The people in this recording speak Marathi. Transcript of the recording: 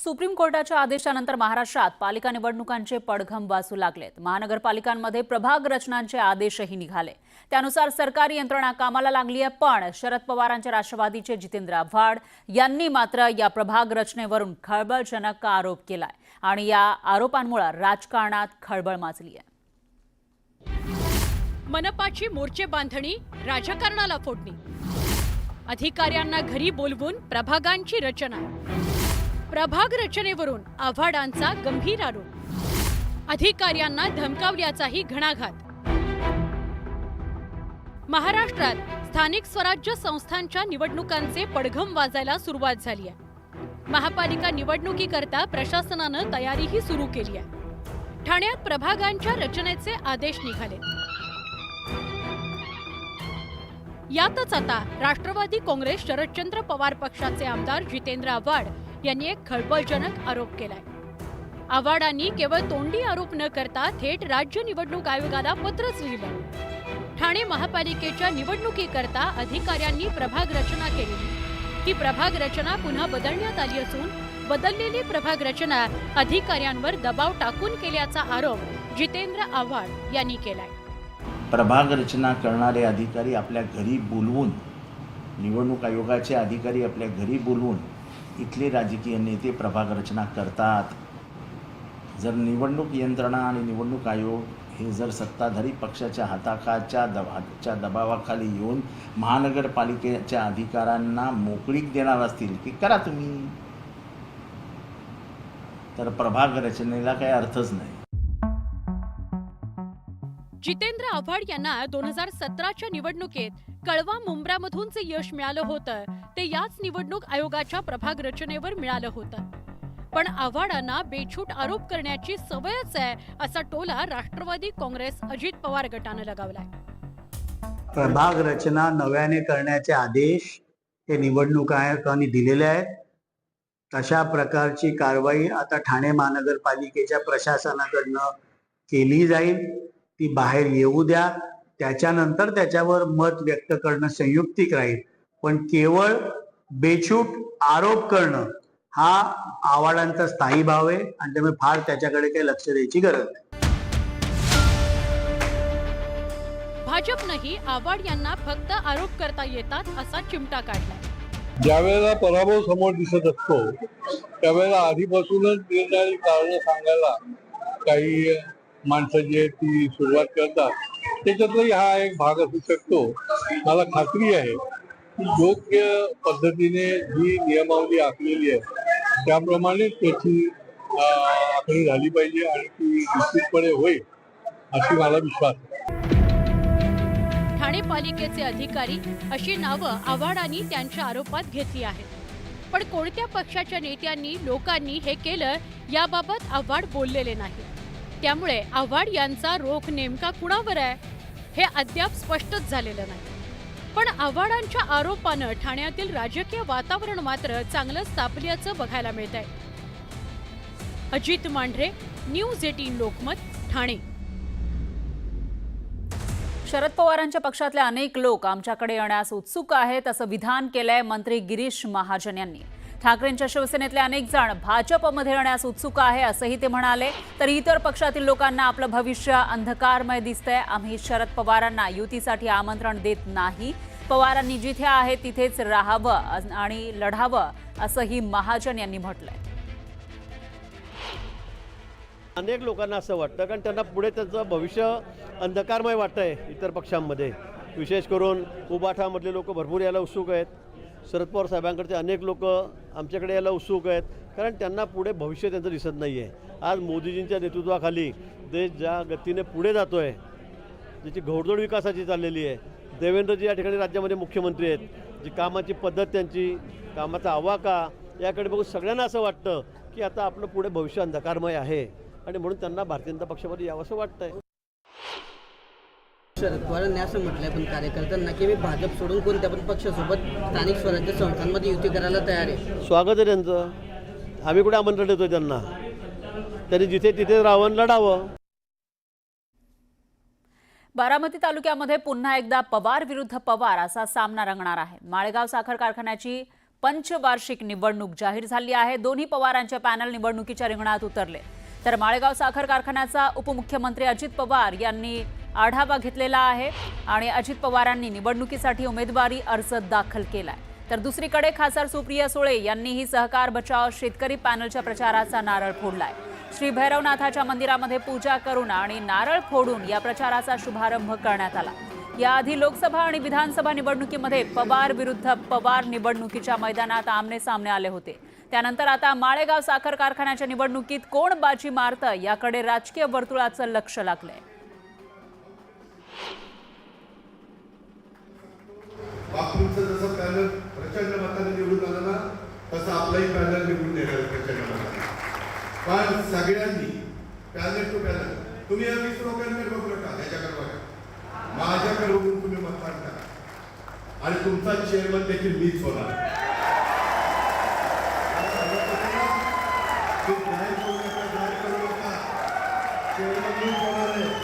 सुप्रीम कोर्टाच्या आदेशानंतर महाराष्ट्रात पालिका निवडणुकांचे पडघम वाजू लागलेत। महानगरपालिकांमध्ये प्रभाग रचनांचे आदेशही निघाले। त्यानुसार सरकारी यंत्रणा कामाला लागली आहे। पण शरद पवारांचे राष्ट्रवादीचे जितेंद्र आव्हाड यांनी मात्र या प्रभाग रचनेवरून खळबळजनक आरोप केलाय आणि या आरोपांमुळे राजकारणात खळबळ माजली आहे। मनपाची मोर्चे बांधणी, राजकारणाला फोडणी, अधिकाऱ्यांना घरी बोलवून प्रभागांची रचना, प्रभाग रचनेवरून आव्हाडांचा गंभीर आरोप, अधिकाऱ्यांना धमकावल्याचाही घणाघात। महाराष्ट्रात स्थानिक स्वराज्य संस्थांच्या निवडणुकांचे पडघम वाजायला सुरुवात झाली आहे। महापालिका निवडणुकीकरता प्रशासनानं तयारीही सुरू केली आहे। ठाण्यात प्रभागांच्या रचनेचे आदेश निघाले। यातच आता राष्ट्रवादी काँग्रेस शरदचंद्र पवार पक्षाचे आमदार जितेंद्र आव्हाड यांनी एक खळबळजनक आरोप केलाय। आव्हाडांनी केवळ तोंडी आरोप न करता थेट राज्य निवडणूक आयोगाला पत्रच लिहिलं। ठाणे महापालिकेच्या निवडणुकीकरता अधिकाऱ्यांनी प्रभाग रचना केली। ही प्रभाग रचना पुन्हा बदलण्यात आली असून बदललेली प्रभाग रचना अधिकाऱ्यांवर दबाव टाकून केल्याचा आरोप जितेंद्र आव्हाड यांनी केलाय। प्रभाग रचना करणारे अधिकारी आपल्या घरी बोलवून, निवडणूक आयोगाचे अधिकारी आपल्या घरी बोलवून इथले राजकीय नेते प्रभाग रचना करतात। जर निवडणूक यंत्रणा आणि निवडणूक आयोग हे जर सत्ताधारी पक्षाच्या हाताखालच्या दबावाखाली येऊन महानगरपालिकेच्या अधिकाऱ्यांना मोकळीक देणार असतील की करा तुम्ही, तर प्रभाग रचनेला काही अर्थच नाही। जितेंद्र आव्हाड यांना 2017च्या निवडणुकीत कळवा मुंब्रामधून जे यश मिळालं होतं ते याच निवडणूक आयोगाच्या प्रभाग रचनेवर मिळालं होतं। पण आव्हाडांना बेछूट आरोप करण्याची सवयच आहे असा टोला राष्ट्रवादी काँग्रेस अजित पवार गटानं लगावलाय। प्रभाग रचना नव्याने करण्याचे आदेश हे निवडणूक आयोगाने दिलेले आहेत। तशा प्रकारची कारवाई आता ठाणे महानगरपालिकेच्या प्रशासनाकडनं केली जाईल। ती बाहेर येऊ द्या, त्याच्यानंतर त्याच्यावर मत व्यक्त करणं संयुक्तिक राहील। पण केवळ बेछूट आरोप करणं हा आव्हाडांचा स्थायी भाव आहे आणि त्यामुळे फार त्याच्याकडे काही लक्ष द्यायची गरज नाही। भाजपनंही आव्हाड यांना फक्त आरोप करता येतात असा चिमटा काढलाय। ज्यावेळेला पराभव समोर दिसत असतो त्यावेळेला आधीपासूनच निर्णय कारण सांगायला काही माणसं जी आहेत ती सुरुवात करतात। त्याच्यातलाही हा एक भाग असू शकतो। मला खात्री आहे की योग्य पद्धतीने जी नियमावली आखलेली आहे त्याप्रमाणे त्याची आखणी झाली पाहिजे आणि ती निश्चितपणे होईल अशी मला विश्वास आहे। ठाणे पालिकेचे अधिकारी अशी नावं आव्हाडांनी त्यांच्या आरोपात घेतली आहेत। पण कोणत्या पक्षाच्या नेत्यांनी लोकांनी हे केलं याबाबत आव्हाड बोललेले नाही। त्यामुळे आव्हाड यांचा रोख नेमका कुणावर आहे हे अद्याप स्पष्टच झालेलं नाही। पण आव्हाडांच्या आरोपानं ठाण्यातील राजकीय वातावरण मात्र चांगलंच तापल्याचं बघायला मिळतंय। अजित मांढरे, न्यूज 18 लोकमत, ठाणे। शरद पवारांच्या पक्षातले अनेक लोक आमच्याकडे येण्यास उत्सुक आहेत असं विधान केलंय मंत्री गिरीश महाजन यांनी। ठाकरेंच्या शिवसेनेतले अनेक जण भाजपमध्ये येण्यास उत्सुक आहे असंही ते म्हणाले। तर इतर पक्षातील लोकांना आपलं भविष्य अंधकारमय दिसतंय। आम्ही शरद पवारांना युतीसाठी आमंत्रण देत नाही। पवारांनी जिथे आहे तिथेच राहावं आणि लढावं असंही महाजन यांनी म्हटलंय। अनेक लोकांना असं वाटतं कारण त्यांना पुढे त्यांचं भविष्य अंधकारमय वाटतंय। इतर पक्षांमध्ये विशेष करून उबाठामधले लोक भरपूर यायला उत्सुक आहेत। शरद पवार साहेबांकडचे अनेक लोक आमच्याकडे यायला उत्सुक आहेत कारण त्यांना पुढे भविष्य त्यांचं दिसत नाही आहे। आज मोदीजींच्या नेतृत्वाखाली देश ज्या गतीने पुढे जातो आहे, ज्याची घोडदौड विकासाची चाललेली आहे, देवेंद्रजी या ठिकाणी राज्यामध्ये मुख्यमंत्री आहेत, जी कामाची पद्धत त्यांची, कामाचा आवाका याकडे बघून सगळ्यांना असं वाटतं की आता आपलं पुढे भविष्य अंधकारमय आहे आणि म्हणून त्यांना भारतीय जनता पक्षामध्ये यावं असं वाटतंय। शरद पवारांनी असं म्हटलंय पण कार्यकर्त्यांना की मी भाजप सोडून कोणत्या पण पक्षासोबत स्थानिक स्वराज्य संस्थांमध्ये युती करायला तयार आहे। स्वागत आहे त्यांचं। आम्ही कुठे आमंत्रण देतोय त्यांना? त्यांनी जिथे तिथे राहावं, लढावं। बारामती तालुक्यामध्ये पुन्हा एकदा पवार विरुद्ध पवार असा सामना रंगणार आहे। माळेगाव साखर कारखान्याची पंचवार्षिक निवडणूक जाहीर झाली आहे. दोन्ही पवारांचे पॅनल निवडणुकीच्या रिंगणात उतरले. तर माळेगाव साखर कारखान्याचा उपमुख्यमंत्री अजित पवार यांनी आढावा घेतलेला आहे आणि अजित पवारांनी निवडणुकीसाठी उमेदवारी अर्ज दाखल केलाय. तर दुसरीकडे खासदार सुप्रिया सुळे यांनीही सहकार बचाव शेतकरी पॅनलच्या प्रचाराचा नारळ फोडलाय. श्री भैरवनाथाच्या मंदिरामध्ये पूजा करून आणि नारळ फोडून या प्रचाराचा शुभारंभ करण्यात आला. याआधी लोकसभा आणि विधानसभा निवडणुकीमध्ये पवार विरुद्ध पवार निवडणुकीच्या मैदानात आमने सामने आले होते. त्यानंतर आता माळेगाव साखर कारखान्याच्या निवडणुकीत कोण बाजी मारतं याकडे राजकीय वर्तुळाचं लक्ष लागलंय. बापूंचं जसं पॅनल प्रचंड मताने निवडून आलं ना, तसं आपलाही पॅनल निवडून येणार प्रचंड मताने. पण सगळ्यांनी पॅनल टू पॅनल, तुम्ही या 20 लोकांकडे बघू नका, त्याच्याकडे बघा, माझ्याकडे बघून तुम्ही मतदान करा आणि तुमचा चेअरमन देखील मीच होणार. चेअरमन मीच होणार आहे.